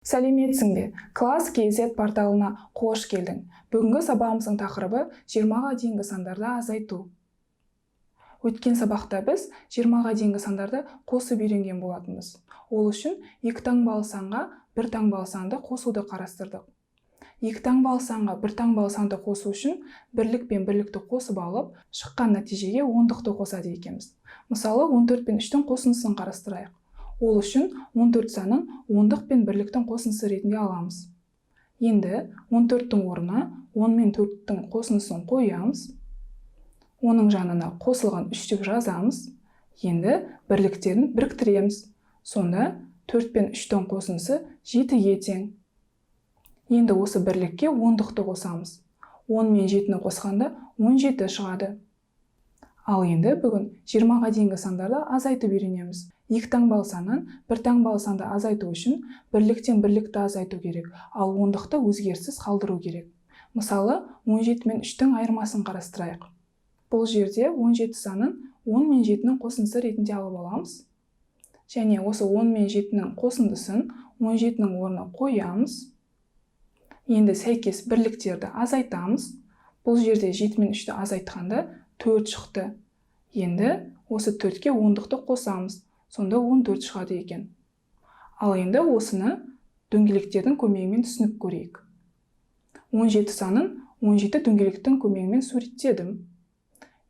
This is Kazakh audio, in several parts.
Сәлеметсің бе? Класс KZ порталына қош келдің. Бүгінгі сабағымыздың тақырыбы 20-ға дейінгі сандарды азайту. Өткен сабақта біз 20-ға дейінгі сандарды қосып үйренген болатынбыз. Ол үшін екі таңбалы санға бір таңбалы санды қосуды қарастырдық. Екі таңбалы санға бір таңбалы санды қосу үшін бірлік пен бірлікті қосып алып, шыққан нәтижеге ондықты қосады екенбіз. Мысалы, 14 пен 3-тің қосындысын қарастырайық. Ол үшін 14 санын ондық пен бірліктің қосындысы ретінде аламыз. Енді 14-тің орнына 10 мен 4-тің қосындысын қоямыз. Оның жанына қосылған 3 деп жазамыз. Енді бірліктерін біріктіреміз. Сонда 4 пен 3-тің қосындысы 7-ге тең. Енді осы бірлікке ондықты қосамыз. 10 мен 7-ні қосқанда 17 шығады. Ал енді бүгін 20-ға дейінгі сандарды азайтып үйренеміз. Екі таңбалы саннан бір таңбалы санды азайту үшін бірліктен бірлікті азайту керек, ал ондықты өзгеріссіз қалдыру керек. Мысалы, 17 мен 3-тің айырмасын қарастырайық. Бұл жерде 17 санын 10 мен 7-нің қосындысы ретінде алып аламыз. Және осы 10 мен 7-нің қосындысын 17-нің орнына қоямыз. Енді сәйкес бірліктерді азайтамыз. Бұл жерде 7 мен 3-ті азайтқанда 4 шықты. Енді осы 4-ке ондықты қосамыз. Сонда 14 шығады екен. Ал енді осыны дөңгелектердің көмегімен түсініп көрейік. 17 санын 17 дөңгелектің көмегімен суреттедім.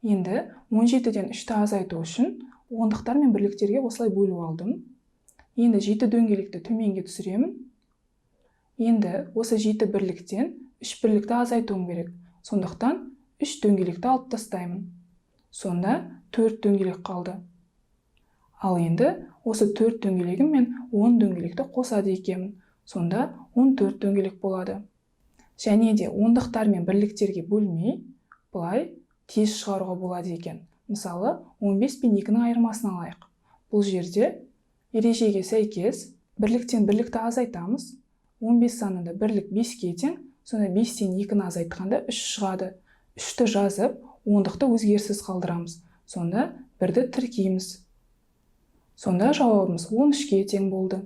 Енді 17-ден 3-ті азайту үшін ондықтар мен бірліктерге осылай бөліп алдым. Енді 7 дөңгелекті төменге түсіремін. Енді осы 7 бірліктен 3 бірлікті азайтуым керек. Сондықтан 3 дөңгелекті алып тастаймын. Сонда 4 дөңгелек қалды. Ал енді осы 4 дөңгелегім мен 10 дөңгелекті қосады екенмін. Сонда 14 дөңгелек болады. Және де ондықтар мен бірліктерге бөлмей, бұлай тез шығаруға болады екен. Мысалы, 15 пен 2-нің айырмасын алайық. Бұл жерде ережеге сәйкес бірліктен бірлікті азайтамыз. 15 санында бірлік 5-ке тең, сонда 5-тен 2-ні азайтқанда 3 шығады. 3-ті жазып, ондықты өзгеріссіз қалдырамыз. Сонда 1-ді тіркейміз. Сонда жауабымыз 13-ке тең болды.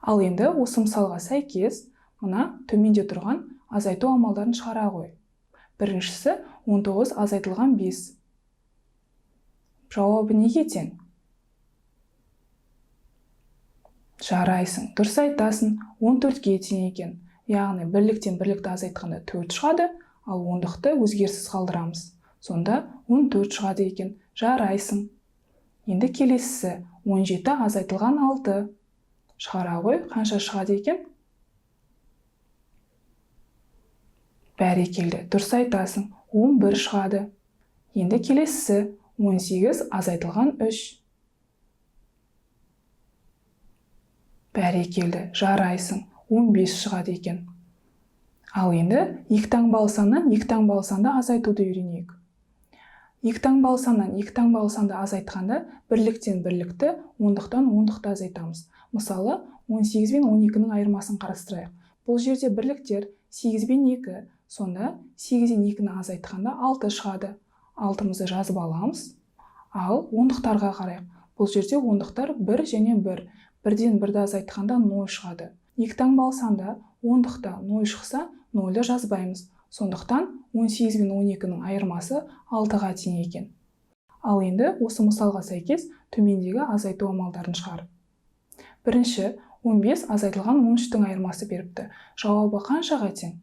Ал енді осы мысалға сәйкес, мына төменде тұрған азайту амалдарын шығара қой. Біріншісі 19 азайтылған 5. Жауабы неге тең? Жарайсың, дұрыс айтасың, 14-ке тең екен. Яғни бірліктен бірлікті азайтқанда 4 шығады, ал ондықты өзгеріссіз қалдырамыз. Сонда 14 шығады екен. Жарайсың. Енді келесісі 17 азайтылған 6. Шығара ғой, қанша шығады екен? Бәрекелді, дұрыс айтасың, 11 шығады. Енді келесісі 18 азайтылған 3. Бәрекелді, жарайсың, 15 шығады екен. Ал енді екі таңбалы саннан екі таңбалы санды азайтуды үйренейік. Екі таңбалы саннан екі таңбалы санды азайтқанда бірліктен бірлікті, ондықтан ондықты азайтамыз. Мысалы, 18 бен 12-нің айырмасын қарастырайық. Бұл жерде бірліктер 8 бен 2, сонда 8-ден 2-ні азайтқанда 6 шығады. 6-мызды жазып аламыз. Ал ондықтарға қарайық. Бұл жерде ондықтар 1 және 1. 1-ден 1-ді азайтқанда 0 шығады. Екі таңбалы санда ондықта 0 шықса, 0-ді жазбаймыз. Сондықтан 18 бен 12-нің айырмасы 6-ға тең екен. Ал енді осы мысалға сәйкес төмендегі азайту амалдарын шығар. Бірінші, 15 азайтылған 13-тің айырмасы беріпті. Жауабы қаншаға тең?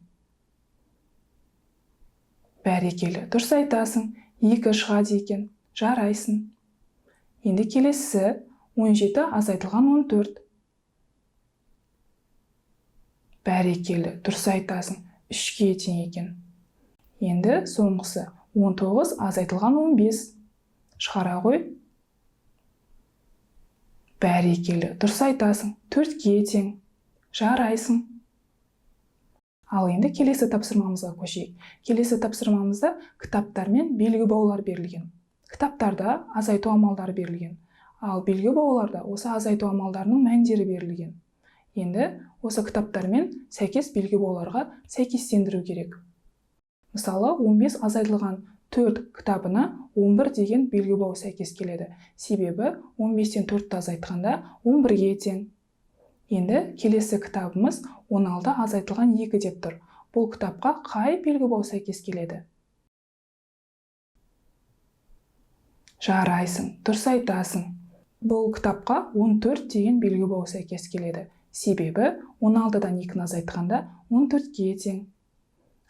Бәрекелді, дұрыс айтасың, 2 шығады екен. Жарайсың. Енді келесісі 17 азайтылған 14. Бәрекелді, дұрыс айтасың, 3-ке тең екен. Енді соңғысы 19 азайтылған 15. Шығара ғой. Бәрекелді, дұрыс айтасың, 4-ке тең. Жарайсың. Ал енді келесі тапсырмамызға көшейік. Келесі тапсырмамызда кітаптар мен белгі баулар берілген. Кітаптарда азайту амалдары берілген. Ал белгі бауларда осы азайту амалдарының мәндері берілген. Енді осы кітаптармен сәйкес белгі бауларға сәйкестендіру керек. Мысалы, 15 азайтылған 4 кітабына 11 деген белгі бау сәйкес келеді. Себебі 15-тен 4-ті азайтқанда 11-ге тең. Енді келесі кітабымыз 16 азайтылған 2 деп тұр. Бұл кітапқа қай белгі бау сәйкес келеді? Жарайсың, дұрыс айтасың. Бұл кітапқа 14 деген белгі бау сәйкес келеді. Себебі 16-дан 2-ні азайтқанда 14-ге тең.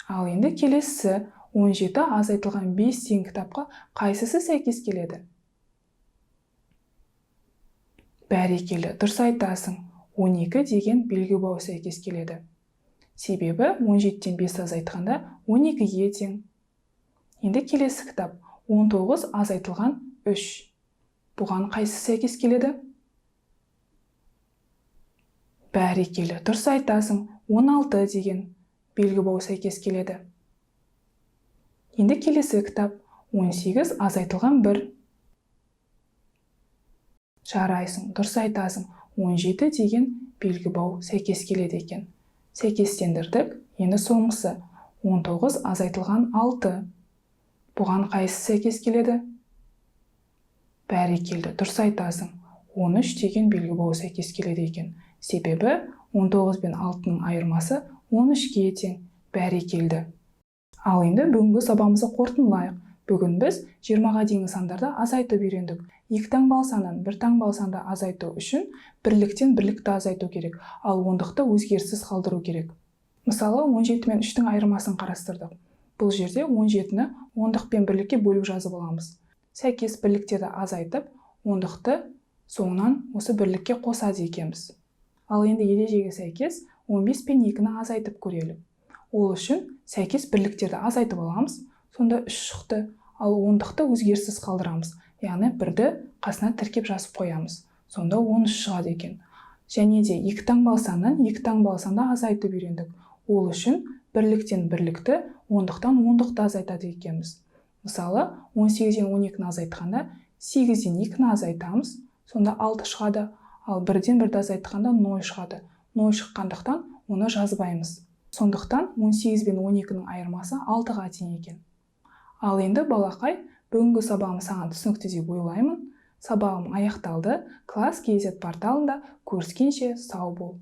Ал енді келесі 17 азайтылған 5 деген кітапқа қайсысы сәйкес келеді? Бәрекелді, дұрыс айтасың. 12 деген белгі бау сәйкес келеді. Себебі 17-тен 5 азайтқанда 12-ге тең. Енді келесі кітап 19 азайтылған 3. Бұған қайсысы сәйкес келеді? Бәрекелді, дұрыс айтасың. 16 деген белгі бау сәйкес келеді. Енді келесі кітап 18 азайтылған 1. Жарайсың, дұрыс айтасың. 17 деген белгі бау сәйкес келеді екен. Сәйкестендірдік. Енді соңғысы 19 азайтылған 6. Бұған қайсысы сәйкес келеді? Бәрекелді, дұрыс айтасың. 13 деген белгі бау сәйкес келеді екен. Себебі 19 пен 6-ның айырмасы 13-ге тең. Бәрекелді. Ал енді бүгінгі сабағымызды қорытындылайық. Бүгін біз 20-ға дейінгі сандарды азайтып үйрендік. 2 таңбалы саннан 1 таңбалы санды азайту үшін бірліктен бірлікті азайту керек, ал ондықты өзгеріссіз қалдыру керек. Мысалы, 17 мен 3-тің айырмасын қарастырдық. Бұл жерде 17-ні ондық пен бірлікке бөліп жазып аламыз. Сәйкес бірліктерді азайтып, ондықты соңынан осы бірлікке қосады екенбіз. Ал енді ережеге сәйкес 15 пен 2-ні азайтып көрелік. Ол үшін сәйкес бірліктерді азайтып аламыз, сонда 3 шықты, ал ондықты өзгеріссіз қалдырамыз. Яғни 1-ді қасына тіркеп жазып қоямыз. Сонда 13 шығады екен. Және де 2 таңбалы саннан 2 таңбалы санды азайтып үйрендік. Ол үшін бірліктен бірлікті, ондықтан ондықты азайтады екенбіз. Мысалы, 18-ден 12-ні азайтқанда 8-ден 2-ні азайтамыз, сонда 6 шығады, ал 1-ден 1-ді азайтқанда 0 шығады. 0 шыққандықтан оны жазбаймыз. Сондықтан 18 пен 12-ның айырмасы 6-ға тең екен. Ал енді балақай, бүгінгі сабағым саған түсінікті деп ойлаймын. Сабағым аяқталды. Класс KZ порталында көріскенше сау бол.